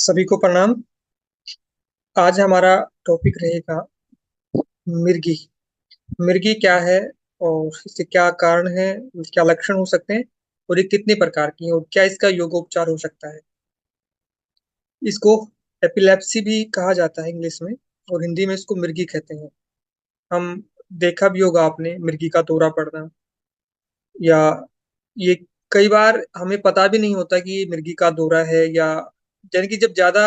सभी को प्रणाम। आज हमारा टॉपिक रहेगा मिर्गी। मिर्गी क्या है और इसके क्या कारण है, क्या लक्षण हो सकते हैं और ये कितने प्रकार की है और क्या इसका योगोपचार हो सकता है। इसको एपिलेप्सी भी कहा जाता है इंग्लिश में और हिंदी में इसको मिर्गी कहते हैं। हम देखा भी होगा आपने मिर्गी का दौरा पड़ना, या ये कई बार हमें पता भी नहीं होता कि ये मिर्गी का दौरा है, या यानी कि जब ज्यादा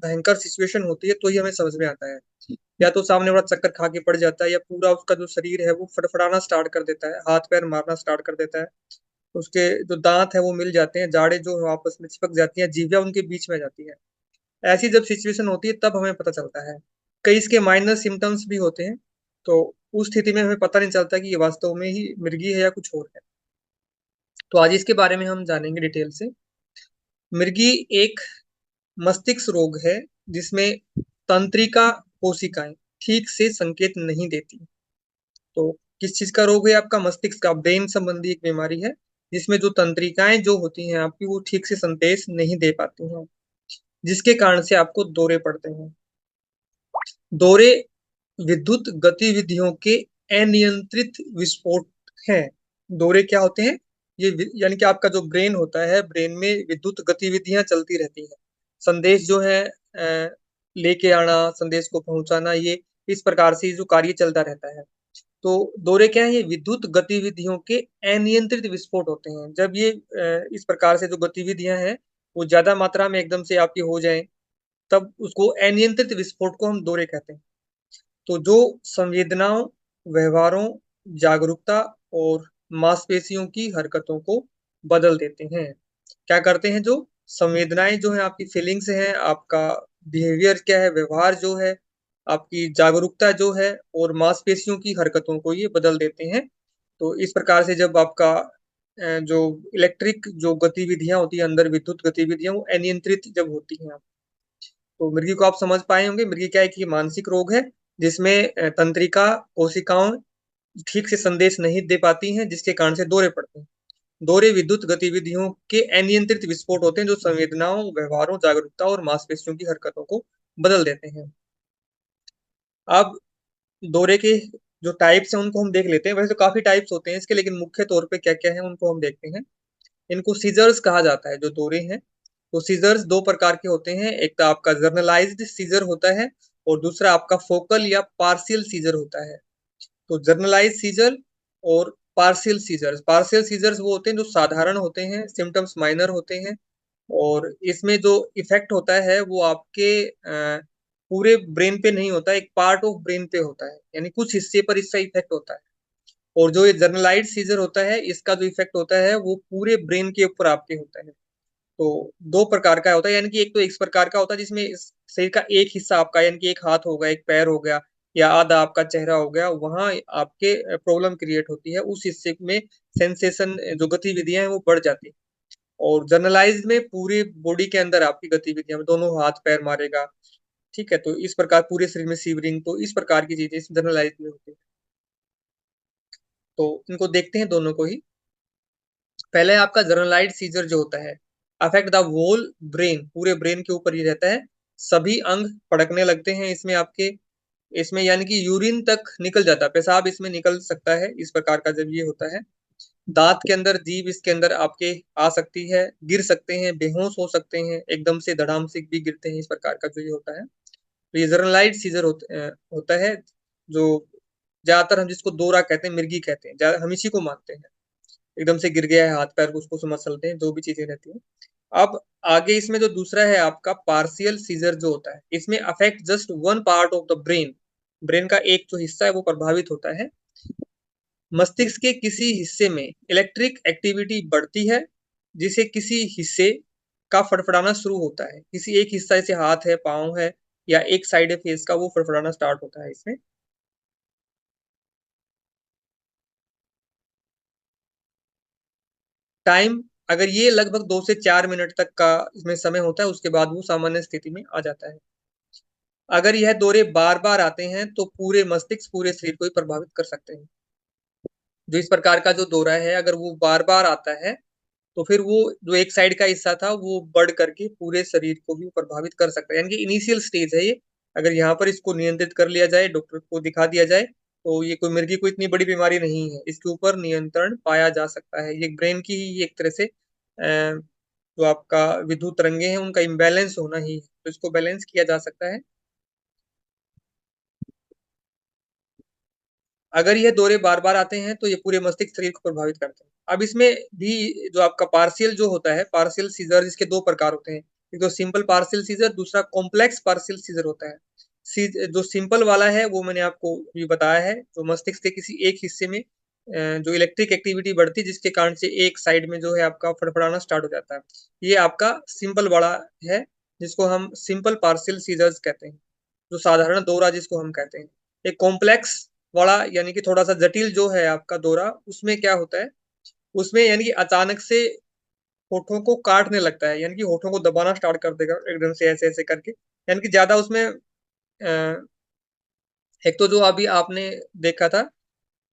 भयंकर सिचुएशन होती है तो ही हमें समझ में आता है। या तो सामने वाला चक्कर खा के पड़ जाता है, या पूरा उसका जो शरीर है वो फड़फड़ाना स्टार्ट कर देता है, हाथ पैर मारना स्टार्ट कर देता है। उसके जो दांत है वो मिल जाते हैं, जाड़े जो है आपस में चिपक जाती हैं, जीभा उनके बीच में आ जाती है। ऐसी जब सिचुएशन होती है तब हमें पता चलता है। कई इसके माइनर सिम्टम्स भी होते हैं, तो उस स्थिति में हमें पता नहीं चलता कि ये वास्तव में ही मिर्गी है या कुछ और है। तो आज इसके बारे में हम जानेंगे डिटेल से। मिर्गी एक मस्तिष्क रोग है जिसमें तंत्रिका कोशिकाएं ठीक से संकेत नहीं देती। तो किस चीज का रोग है? आपका मस्तिष्क का, ब्रेन संबंधी एक बीमारी है जिसमें जो तंत्रिकाएं जो होती हैं आपकी वो ठीक से संदेश नहीं दे पाती हैं, जिसके कारण से आपको दौरे पड़ते हैं। दौरे विद्युत गतिविधियों के अनियंत्रित विस्फोट हैं। दौरे क्या होते हैं? यानी कि आपका जो ब्रेन होता है, ब्रेन में विद्युत गतिविधियां चलती रहती हैं। संदेश जो है लेके आना, संदेश को पहुंचाना, ये इस प्रकार से जो कार्य चलता रहता है। तो दौरे क्या है? ये विद्युत गतिविधियों के अनियंत्रित विस्फोट होते हैं। जब ये इस प्रकार से जो गतिविधियां हैं वो ज्यादा मात्रा में एकदम से आपकी हो जाएं, तब उसको अनियंत्रित विस्फोट को हम दौरे कहते हैं। तो जो संवेदनाओं, व्यवहारों, जागरूकता और मांसपेशियों की हरकतों को बदल देते हैं। क्या करते हैं? जो संवेदनाएं जो है, आपकी फीलिंग्स हैं, आपका बिहेवियर क्या है, व्यवहार जो है, आपकी जागरूकता जो है और मांसपेशियों की हरकतों को ये बदल देते हैं। तो इस प्रकार से जब आपका जो इलेक्ट्रिक जो गतिविधियां होती है अंदर, विद्युत गतिविधियां वो अनियंत्रित जब होती हैं। तो मिर्गी को आप समझ पाए होंगे। मिर्गी क्या है कि मानसिक रोग है जिसमें तंत्रिका कोशिकाओं ठीक से संदेश नहीं दे पाती हैं, जिसके कारण से दौरे पड़ते हैं। दौरे विद्युत गतिविधियों के अनियंत्रित विस्फोट होते हैं जो संवेदनाओं, व्यवहारों, जागरूकता और मांसपेशियों की हरकतों को बदल देते हैं। अब दौरे के जो टाइप्स हैं उनको हम देख लेते हैं। वैसे तो काफी टाइप्स होते हैं इसके, लेकिन मुख्य तौर पे क्या क्या है उनको हम देखते हैं। इनको सीजर्स कहा जाता है, जो दौरे हैं। तो सीजर्स दो प्रकार के होते हैं। एक तो आपका जर्नलाइज्ड सीजर होता है और दूसरा आपका फोकल या पार्शियल सीजर होता है। तो जर्नलाइज सीजर और पार्शियल सीजर्स वो होते हैं जो साधारण होते हैं, सिम्टम्स माइनर होते हैं, और इसमें जो इफेक्ट होता है वो आपके पूरे ब्रेन पे नहीं होता, एक पार्ट ऑफ ब्रेन पे होता है, यानी कुछ हिस्से पर इसका इफेक्ट होता है। और जो ये जर्नलाइज सीजर होता है इसका जो इफेक्ट होता है वो पूरे ब्रेन के ऊपर आपके होता है। तो दो प्रकार का होता है, यानी कि एक तो इस प्रकार का होता है जिसमें शरीर का एक हिस्सा आपका, यानी कि एक हाथ हो गया, एक पैर हो गया, या आधा आपका चेहरा हो गया, वहां आपके प्रॉब्लम क्रिएट होती है, उस हिस्से में सेंसेशन जो गतिविधियां हैं वो बढ़ जाती है। और जर्नलाइज में पूरी बॉडी के अंदर आपकी गतिविधियां, दोनों हाथ पैर मारेगा, ठीक है। तो इस प्रकार पूरे शरीर में सीवरिंग, तो इस प्रकार की चीजें इस जर्नलाइज में होती है। तो इनको देखते हैं दोनों को ही। पहले आपका जर्नलाइज सीजर जो होता है, अफेक्ट द होल ब्रेन, पूरे ब्रेन के ऊपर ही रहता है। सभी अंग फड़कने लगते हैं इसमें आपके, इसमें यानी कि यूरिन तक निकल जाता है, पेशाब इसमें निकल सकता है इस प्रकार का जब ये होता है। दांत के अंदर, जीभ इसके अंदर आपके आ सकती है, गिर सकते हैं, बेहोश हो सकते हैं, एकदम से धड़ाम से भी गिरते हैं, इस प्रकार का जो ये होता है। तो ये जर्नलाइज सीजर होता है, जो ज्यादातर हम जिसको दौरा कहते हैं, मिर्गी कहते हैं, हम इसी को मानते हैं। एकदम से गिर गया है हाथ पैर, उसको समझ चलते हैं, जो भी चीजें रहती हैं। अब आगे इसमें जो दूसरा है आपका पार्शियल सीजर जो होता है, इसमें affect just one part of the brain, brain का एक जो हिस्सा है वो प्रभावित होता है। मस्तिष्क के किसी हिस्से में इलेक्ट्रिक एक्टिविटी बढ़ती है, जिसे किसी हिस्से का फड़फड़ाना शुरू होता है। किसी एक हिस्सा, जैसे हाथ है, पाँव है, या एक साइड है फेस का, वो फड़फड़ाना स्टार्ट होता है इसमें। टाइम, अगर ये लगभग 2 से 4 मिनट तक का इसमें समय होता है, उसके बाद वो सामान्य स्थिति में आ जाता है। अगर यह दौरे बार बार आते हैं तो पूरे मस्तिष्क, पूरे शरीर को ही प्रभावित कर सकते हैं। जो इस प्रकार का जो दौरा है, अगर वो बार बार आता है तो फिर वो जो एक साइड का हिस्सा था वो बढ़ करके पूरे शरीर को भी प्रभावित कर सकता है। यानी कि इनिशियल स्टेज है ये। अगर यहाँ पर इसको नियंत्रित कर लिया जाए, डॉक्टर को दिखा दिया जाए, तो ये कोई मिर्गी कोई इतनी बड़ी बीमारी नहीं है, इसके ऊपर नियंत्रण पाया जा सकता है। ये ब्रेन की ही एक तरह से जो आपका विद्युत तरंगे हैं उनका इम्बैलेंस होना ही है, तो इसको बैलेंस किया जा सकता है। अगर ये दौरे बार बार आते हैं तो ये पूरे मस्तिष्क शरीर को प्रभावित करते हैं। अब इसमें भी जो आपका पार्शियल जो होता है, पार्शियल सीजर, इसके दो प्रकार होते हैं। एक तो सिंपल पार्शियल सीजर, दूसरा कॉम्प्लेक्स पार्शियल सीजर होता है। जो सिंपल वाला है वो मैंने आपको भी बताया है, जो मस्तिष्क के किसी एक हिस्से में जो इलेक्ट्रिक एक्टिविटी बढ़ती है जिसके कारण से एक साइड में जो है आपका फड़फड़ाना स्टार्ट हो जाता है, ये आपका सिंपल वाला है, जिसको हम सिंपल पार्शियल सीजर्स कहते हैं, जो साधारण दौरा जिसको हम कहते हैं। एक कॉम्प्लेक्स वाला यानी कि थोड़ा सा जटिल जो है आपका दौरा, उसमें क्या होता है, उसमें यानी कि अचानक से होठों को काटने लगता है, यानी कि होठों को दबाना स्टार्ट कर देगा एकदम से ऐसे ऐसे करके। यानी कि ज्यादा उसमें एक तो जो अभी आपने देखा था,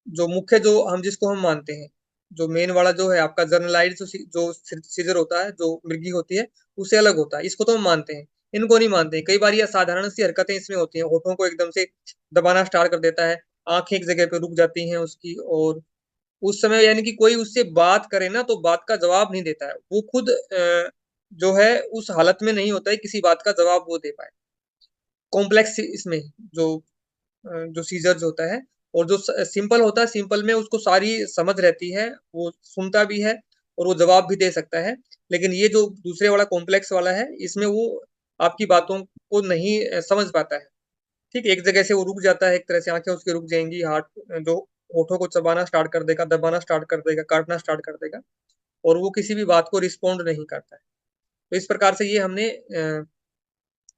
जो मुख्य जो हम जिसको हम मानते हैं, जो मेन वाला जो है आपका जर्नलाइज जो सीजर होता है, जो मृगी होती है, उससे अलग होता है, इसको तो हम मानते हैं, इनको नहीं मानते। कई बार ये साधारण सी हरकतें इसमें होती हैं, होठों को एकदम से दबाना स्टार्ट कर देता है, आंखें एक जगह पे रुक जाती हैं उसकी, और उस समय यानी कि कोई उससे बात करे ना तो बात का जवाब नहीं देता है, वो खुद जो है उस हालत में नहीं होता है किसी बात का जवाब वो दे पाए। कॉम्प्लेक्स इसमें जो जो सीजर्स होता है, और जो सिंपल होता है, सिंपल में उसको सारी समझ रहती है, वो सुनता भी है और वो जवाब भी दे सकता है। लेकिन ये जो दूसरे वाला कॉम्प्लेक्स वाला है, इसमें वो आपकी बातों को नहीं समझ पाता है। ठीक है, एक जगह से वो रुक जाता है, एक तरह से आंखें उसकी रुक जाएंगी, हाथ जो होठों को चबाना स्टार्ट कर देगा, दबाना स्टार्ट कर देगा, काटना स्टार्ट कर देगा, और वो किसी भी बात को रिस्पोंड नहीं करता है। तो इस प्रकार से ये हमने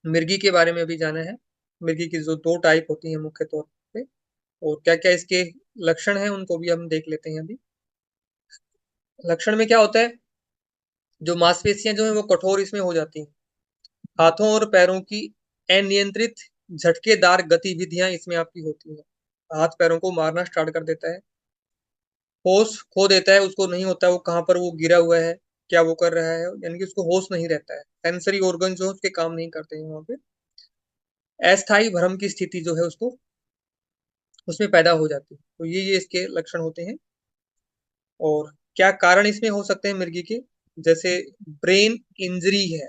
मिर्गी के बारे में भी जाना है। मिर्गी की जो दो टाइप होती है मुख्य तौर पे, और क्या क्या इसके लक्षण हैं उनको भी हम देख लेते हैं अभी। लक्षण में क्या होता है, जो मांसपेशियां जो है वो कठोर इसमें हो जाती हैं, हाथों और पैरों की अनियंत्रित झटकेदार गतिविधियां इसमें आपकी होती हैं, हाथ पैरों को मारना स्टार्ट कर देता है, होश खो देता है, उसको नहीं होता है वो कहाँ पर वो गिरा हुआ है, क्या वो कर रहा है, यानी कि उसको होश नहीं रहता है, सेंसरी ऑर्गन जो है उसके काम नहीं करते हैं वहां पे। अस्थाई भ्रम की स्थिति जो है उसको उसमें पैदा हो जाती है। तो ये इसके लक्षण होते हैं। और क्या कारण इसमें हो सकते हैं मिर्गी के, जैसे ब्रेन इंजरी है,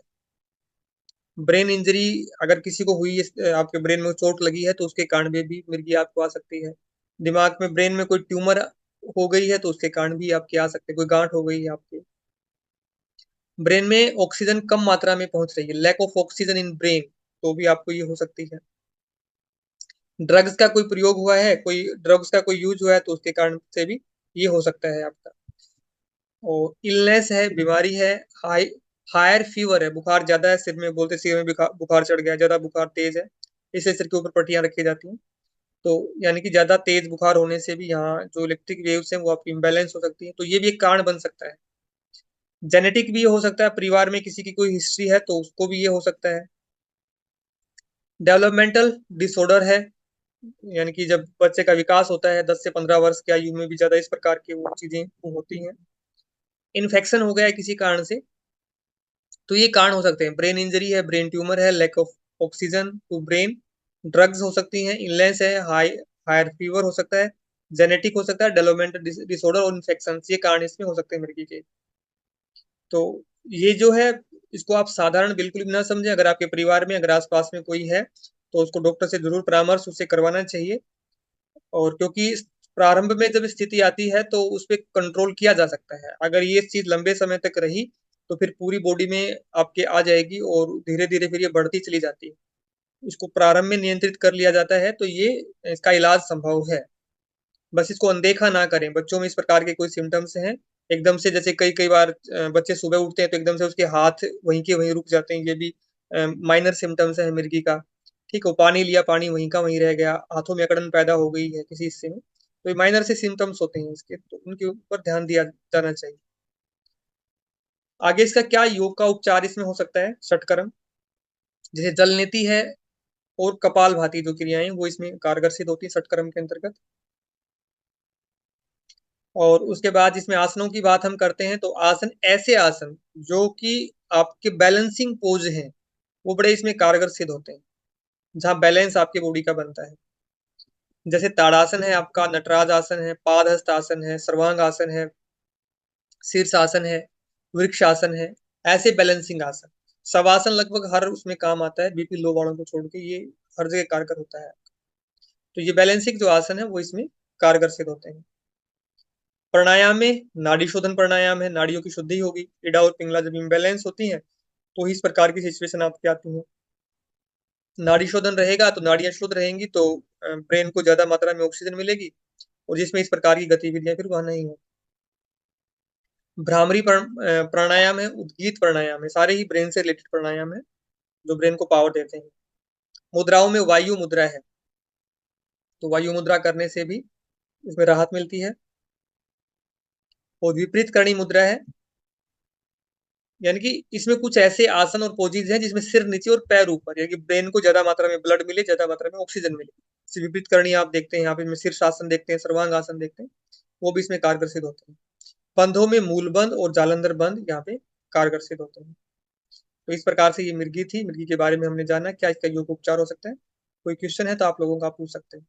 ब्रेन इंजरी अगर किसी को हुई है, आपके ब्रेन में चोट लगी है, तो उसके कारण भी मिर्गी आपको आ सकती है। दिमाग में ब्रेन में कोई ट्यूमर हो गई है तो उसके कारण भी आपके आ सकते हैं, कोई गांठ हो गई है आपके ब्रेन में, ऑक्सीजन कम मात्रा में पहुंच रही है, lack of oxygen in brain, तो भी आपको ये हो सकती है। ड्रग्स का कोई प्रयोग हुआ है, कोई ड्रग्स का कोई यूज हुआ है, तो उसके कारण से भी ये हो सकता है आपका। और इलनेस है, बीमारी है, हाई हायर फीवर है, बुखार ज्यादा है, सिर में बोलते सिर में बुखार चढ़ गया, ज्यादा बुखार तेज है, इससे सिर के ऊपर पट्टियां रखी जाती हैं। तो यानी कि ज्यादा तेज बुखार होने से भी यहाँ जो इलेक्ट्रिक वेव्स हैं वो आपकी इम्बैलेंस हो सकती है, तो ये भी एक कारण बन सकता है। जेनेटिक भी हो सकता है, परिवार में किसी की कोई हिस्ट्री है तो उसको भी ये हो सकता है। डेवलपमेंटल डिसऑर्डर है, यानी कि जब बच्चे का विकास होता है 10 से 15 वर्ष की आयु में भी ज्यादा इस प्रकार की वो चीजें होती हैं। इन्फेक्शन हो गया है किसी कारण से, तो ये कारण हो सकते हैं, ब्रेन इंजरी है, ब्रेन ट्यूमर है, lack of oxygen to brain, drugs हो सकती हैं, इलनेस है, हायर फीवर हो सकता है, जेनेटिक हो सकता है, डेवलपमेंटल डिसऑर्डर और इन्फेक्शन, ये कारण इसमें हो सकते हैं मृगी के। तो ये जो है, इसको आप साधारण बिल्कुल भी ना समझें, अगर आपके परिवार में अगर आसपास में कोई है तो उसको डॉक्टर से जरूर परामर्श उससे करवाना चाहिए। और क्योंकि प्रारंभ में जब स्थिति आती है तो उस पर कंट्रोल किया जा सकता है, अगर ये चीज लंबे समय तक रही तो फिर पूरी बॉडी में आपके आ जाएगी और धीरे धीरे फिर ये बढ़ती चली जाती है। इसको प्रारंभ में नियंत्रित कर लिया जाता है तो ये इसका इलाज संभव है। बस इसको अनदेखा ना करें, बच्चों में इस प्रकार के कोई सिम्टम्स हैं एकदम से, जैसे कई कई बार बच्चे सुबह उठते हैं तो एकदम से उसके हाथ वहीं के वहीं रुक जाते हैं, ये भी माइनर सिम्टम्स है मिर्गी का। ठीक है, पानी लिया, पानी वहीं का वहीं रह गया, हाथों में अकड़न पैदा हो गई है किसी हिस्से में, तो ये माइनर से सिम्टम्स होते हैं इसके, तो उनके ऊपर ध्यान दिया जाना चाहिए। आगे इसका क्या योग का उपचार इसमें हो सकता है, षटकर्म, जैसे जल नीति है और कपाल भाती जो क्रियाएं वो इसमें कारगर सिद्ध होती है षटकर्म के अंतर्गत। और उसके बाद इसमें आसनों की बात हम करते हैं तो आसन ऐसे आसन जो कि आपके बैलेंसिंग पोज हैं वो बड़े इसमें कारगर सिद्ध होते हैं, जहाँ बैलेंस आपके बॉडी का बनता है। जैसे ताड़ासन है आपका, नटराज आसन है, पादहस्त आसन है, सर्वांग आसन है, शीर्षासन है, वृक्षासन है, ऐसे बैलेंसिंग आसन। शवासन लगभग हर उसमें काम आता है, बीपी लो वालों को छोड़ के ये हर जगह कारगर होता है। तो ये बैलेंसिंग जो आसन है वो इसमें कारगर सिद्ध होते हैं। प्राणायाम में नाड़ी शोधन प्राणायाम है, नाड़ियों की शुद्धि होगी। इडा और पिंगला जब इम्बैलेंस होती हैं तो इस प्रकार की सिचुएशन आपकी आती है। नाड़ी शोधन रहेगा तो नाड़ियां शुद्ध रहेंगी तो ब्रेन को ज्यादा मात्रा में ऑक्सीजन मिलेगी और जिसमें इस प्रकार की गतिविधियां फिर वह नहीं हो। भ्रामरी प्राणायाम है, उद्गीत प्राणायाम है, सारे ही ब्रेन से रिलेटेड प्राणायाम है जो ब्रेन को पावर देते हैं। मुद्राओं में वायु मुद्रा है, तो वायु मुद्रा करने से भी इसमें राहत मिलती है। और विपरीत करणी मुद्रा है, यानी कि इसमें कुछ ऐसे आसन और पोजीज हैं जिसमें सिर नीचे और पैर ऊपर, यानी कि ब्रेन को ज्यादा मात्रा में ब्लड मिले, ज्यादा मात्रा में ऑक्सीजन मिले। इसे विपरीत करणी आप देखते हैं यहाँ पे, शीर्ष आसन देखते हैं, सर्वांग आसन देखते हैं, वो भी इसमें कारगर सिद्ध होते हैं। बंधों में मूलबंध और जालंधर बंध यहाँ पे कारगर सिद्ध होते हैं। तो इस प्रकार से ये मिर्गी थी, मिर्गी के बारे में हमने जाना क्या इसका योग उपचार हो सकता है। कोई क्वेश्चन है तो आप लोगों का पूछ सकते हैं।